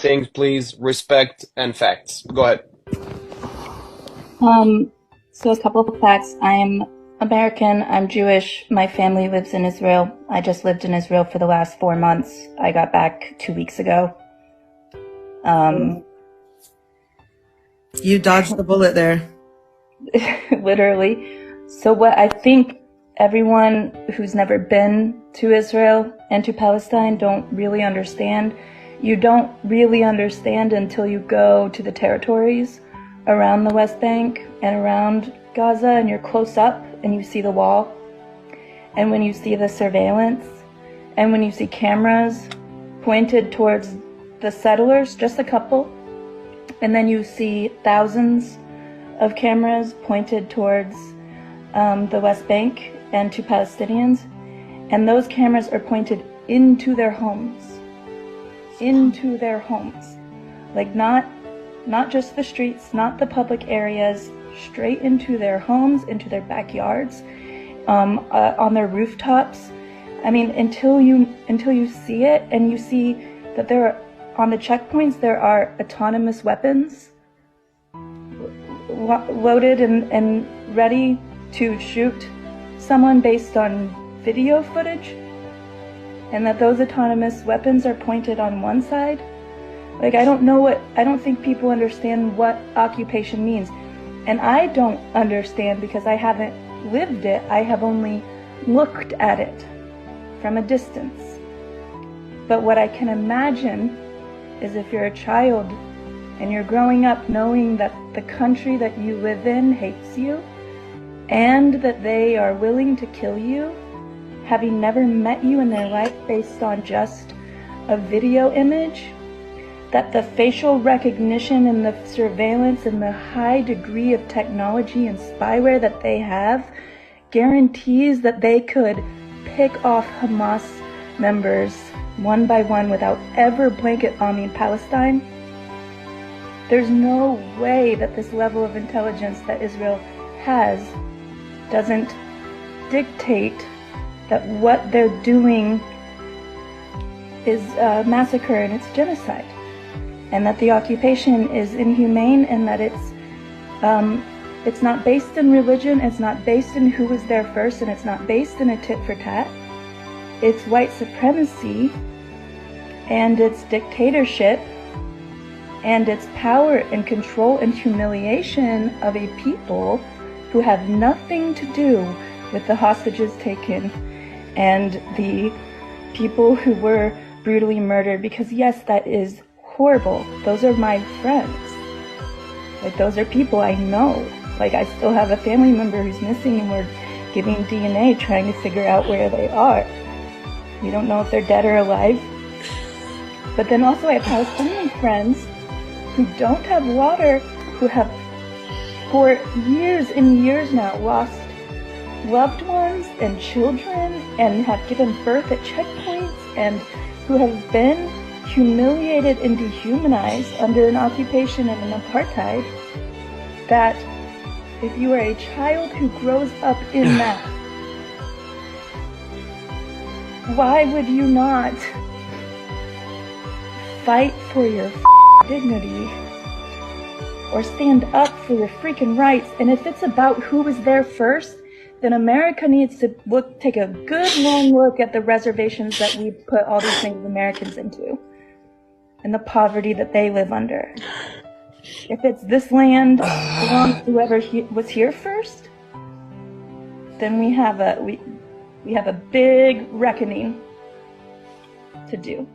things, please. Respect and facts. Go ahead. So a couple of facts. I'm American, I'm Jewish, my family lives in Israel. I just lived in Israel for the last 4 months. I got back 2 weeks ago. You dodged the bullet there. Literally. So what I think everyone who's never been to Israel and to Palestine don't really understand. You don't really understand until you go to the territories around the West Bank and around Gaza, and you're close up and you see the wall, and when you see the surveillance, and when you see cameras pointed towards the settlers, just a couple, and then you see thousands of cameras pointed towards the West Bank and to Palestinians, and those cameras are pointed into their homes, like not just the streets, not the public areas, straight into their homes, into their backyards, on their rooftops. I mean, until you see it, and you see that there are, on the checkpoints, there are autonomous weapons loaded and ready to shoot someone based on video footage, and that those autonomous weapons are pointed on one side. Like, I don't think people understand what occupation means. And I don't understand because I haven't lived it. I have only looked at it from a distance. But what I can imagine is if you're a child and you're growing up knowing that the country that you live in hates you and that they are willing to kill you, having never met you in their life based on just a video image, that the facial recognition and the surveillance and the high degree of technology and spyware that they have guarantees that they could pick off Hamas members one by one without ever blanket bombing Palestine. There's no way that this level of intelligence that Israel has doesn't dictate that what they're doing is a massacre and it's genocide, and that the occupation is inhumane, and that it's not based in religion, it's not based in who was there first, and it's not based in a tit for tat. It's white supremacy, and it's dictatorship, and it's power and control and humiliation of a people who have nothing to do with the hostages taken and the people who were brutally murdered. Because yes, that is horrible. Those are my friends. Like, those are people I know. Like, I still have a family member who's missing, and we're giving DNA trying to figure out where they are. We don't know if they're dead or alive. But then also I have Palestinian friends who don't have water, who have for years and years now lost loved ones and children, and have given birth at checkpoints, and who have been humiliated and dehumanized under an occupation and an apartheid, that if you are a child who grows up in that, why would you not fight for your dignity or stand up for your freaking rights? And if it's about who was there first, then America needs to take a good long look at the reservations that we put all these things Americans into, and the poverty that they live under. If it's this land belongs to whoever was here first, then we have a big reckoning to do.